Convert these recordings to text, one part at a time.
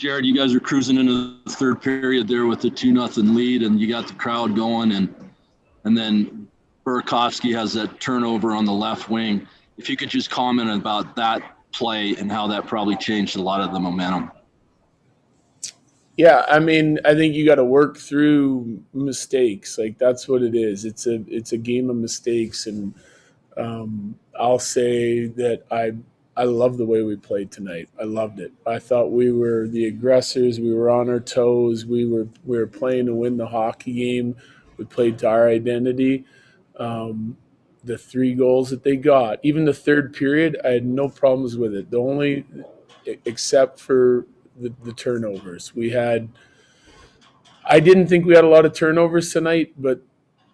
Jared, you guys are cruising into the third period there with the 2-0 lead, and you got the crowd going, and then Burakovsky has that turnover on the left wing. If you could just comment about that play and how that probably changed a lot of the momentum. Yeah, I mean, I think you got to work through mistakes. Like, that's what it is. It's a game of mistakes, and I'll say that I love the way we played tonight. I loved it. I thought we were the aggressors. We were on our toes. We were playing to win the hockey game. We played to our identity. The 3 goals that they got, even the third period, I had no problems with it. The only, except for the turnovers. I didn't think we had a lot of turnovers tonight, but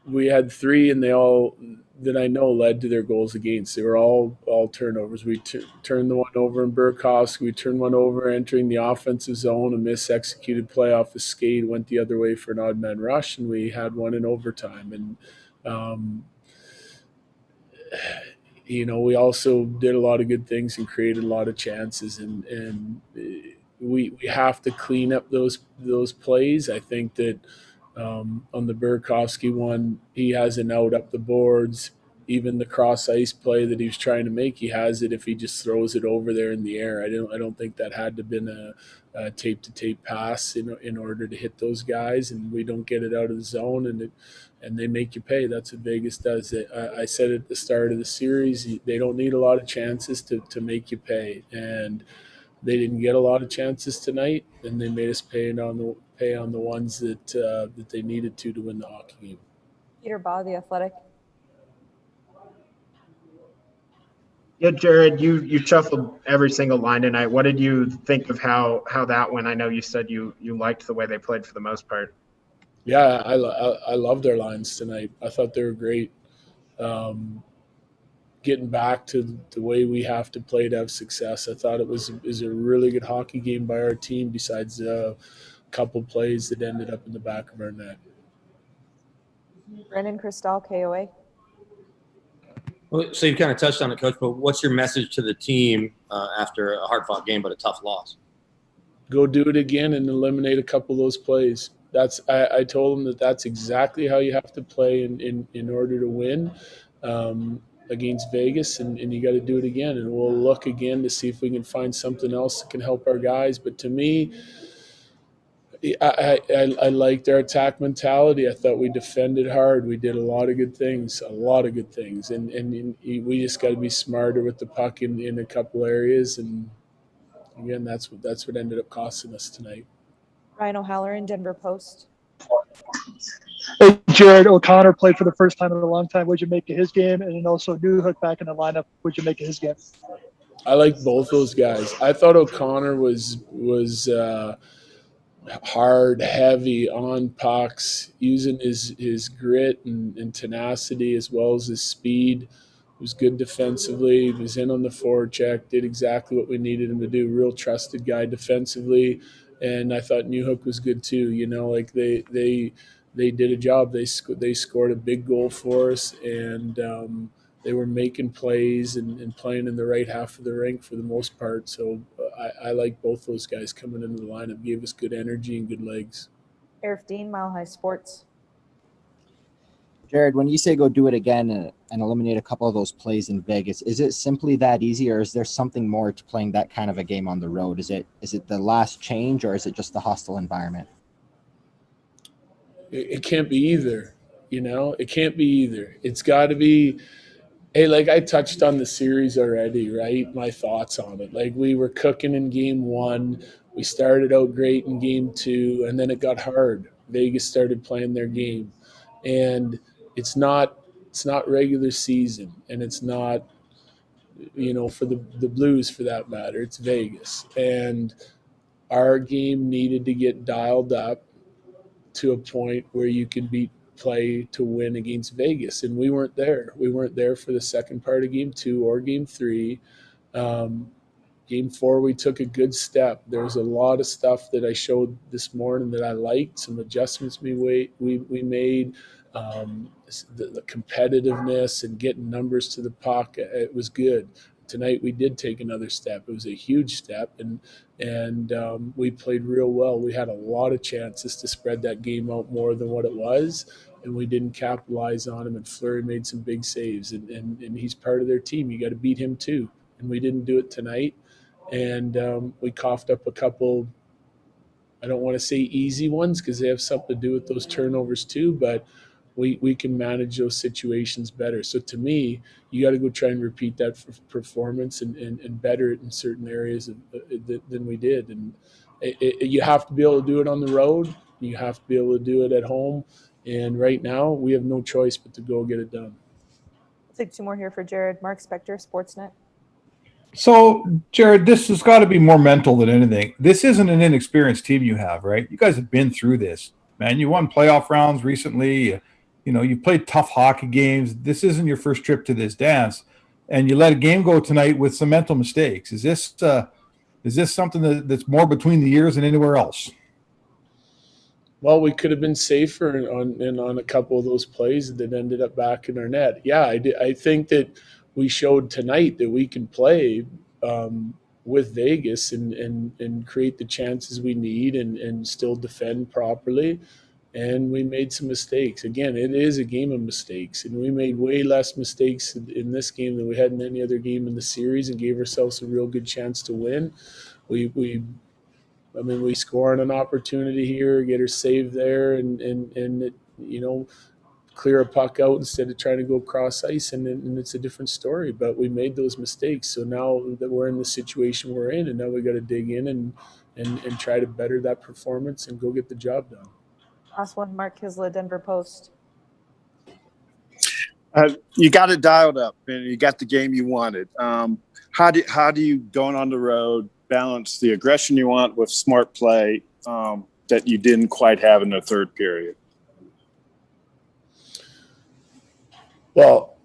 we had 3, and they all that I know led to their goals against. They were all turnovers. We turned the one over in Burakovsky. We turned one over entering the offensive zone, a mis-executed play off the skate, went the other way for an odd man rush, and we had one in overtime. And we also did a lot of good things and created a lot of chances, and we have to clean up those plays. I think that on the Burakovsky one, he has an out up the boards. Even the cross ice play that he was trying to make, he has it if he just throws it over there in the air. I don't think that had to have been a tape to tape pass in order to hit those guys, and we don't get it out of the zone, and they make you pay. That's what Vegas does. I said at the start of the series, they don't need a lot of chances to make you pay, and they didn't get a lot of chances tonight, and they made us pay on the ones that they needed to win the hockey game. Peter Baugh, The Athletic. Yeah, Jared, you shuffled every single line tonight. What did you think of how that went? I know you said you liked the way they played for the most part. Yeah, I loved their lines tonight. I thought they were great. Getting back to the way we have to play to have success, I thought it was a really good hockey game by our team, besides a couple plays that ended up in the back of our net. Brendan Cristal, KOA. Well, so you kind of touched on it, Coach, but what's your message to the team after a hard-fought game but a tough loss? Go do it again and eliminate a couple of those plays. I told them that's exactly how you have to play in order to win against Vegas, and you got to do it again. And we'll look again to see if we can find something else that can help our guys. But to me, I liked our attack mentality. I thought we defended hard. We did a lot of good things, and we just got to be smarter with the puck in a couple areas. And again, that's what ended up costing us tonight. Ryan O'Halloran, Denver Post. Hey, Jared, OConnor played for the first time in a long time. What'd you make of his game? And then also Newhook back in the lineup. What'd you make of his game? I like both those guys. I thought O'Connor was hard, heavy on pucks, using his grit and tenacity as well as his speed. He was good defensively. He was in on the forecheck, did exactly what we needed him to do. Real trusted guy defensively. And I thought Newhook was good too. Like they did a job. They scored a big goal for us, and they were making plays and playing in the right half of the rink for the most part. So I like both those guys coming into the lineup. Gave us good energy and good legs. Eric Dean, Mile High Sports. Jared, when you say go do it again and eliminate a couple of those plays in Vegas, is it simply that easy, or is there something more to playing that kind of a game on the road? Is it the last change, or is it just the hostile environment? It can't be either. It can't be either. It's got to be. Hey, like I touched on the series already, right? My thoughts on it. Like, we were cooking in game 1. We started out great in game 2, and then it got hard. Vegas started playing their game. And it's not regular season, and it's not, for the Blues for that matter. It's Vegas. And our game needed to get dialed up to a point where you could play to win against Vegas, and we weren't there. We weren't there for the second part of game 2 or game 3. Game 4, we took a good step. There was a lot of stuff that I showed this morning that I liked, some adjustments we made, the competitiveness and getting numbers to the puck. It was good. tonight we did take another step. It was a huge step, and we played real well. We had a lot of chances to spread that game out more than what it was, and we didn't capitalize on them. And Fleury made some big saves, and he's part of their team. You got to beat him too, and we didn't do it tonight. And we coughed up a couple, I don't want to say easy ones because they have something to do with those turnovers too, but we can manage those situations better. So to me, you got to go try and repeat that performance and better it in certain areas than we did. And you have to be able to do it on the road. You have to be able to do it at home. And right now, we have no choice but to go get it done. Let's take two more here for Jared. Mark Spector, Sportsnet. So, Jared, this has got to be more mental than anything. This isn't an inexperienced team you have, right? You guys have been through this, man. You won playoff rounds recently. You know, you've played tough hockey games. This isn't your first trip to this dance, and you let a game go tonight with some mental mistakes. Is this something that's more between the ears than anywhere else? Well, we could have been safer on a couple of those plays that ended up back in our net. Yeah, I think that we showed tonight that we can play with Vegas and create the chances we need and still defend properly. And we made some mistakes. Again, it is a game of mistakes, and we made way less mistakes in this game than we had in any other game in the series, and gave ourselves a real good chance to win. We score on an opportunity here, get her saved there, and it, clear a puck out instead of trying to go cross ice, and it's a different story. But we made those mistakes, so now that we're in the situation we're in, and now we got to dig in and try to better that performance and go get the job done. Last one, Mark Kisla, Denver Post. You got it dialed up, and you got the game you wanted. How do you, going on the road, balance the aggression you want with smart play that you didn't quite have in the third period? Well,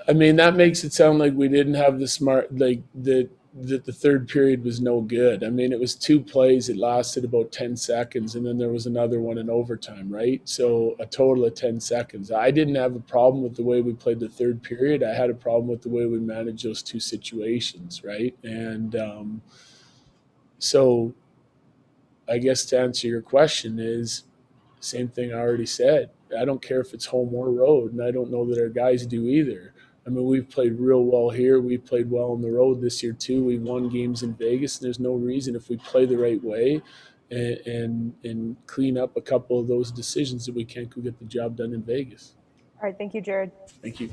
I mean, that makes it sound like we didn't have the smart, like that the third period was no good. I mean, it was two plays. It lasted about 10 seconds, and then there was another one in overtime, right? So a total of 10 seconds. I didn't have a problem with the way we played the third period. I had a problem with the way we managed those two situations, right? And so I guess to answer your question is same thing I already said. I don't care if it's home or road, and I don't know that our guys do either. I mean, we've played real well here. We've played well on the road this year too. We've won games in Vegas, and there's no reason if we play the right way and clean up a couple of those decisions that we can't go get the job done in Vegas. All right, thank you, Jared. Thank you.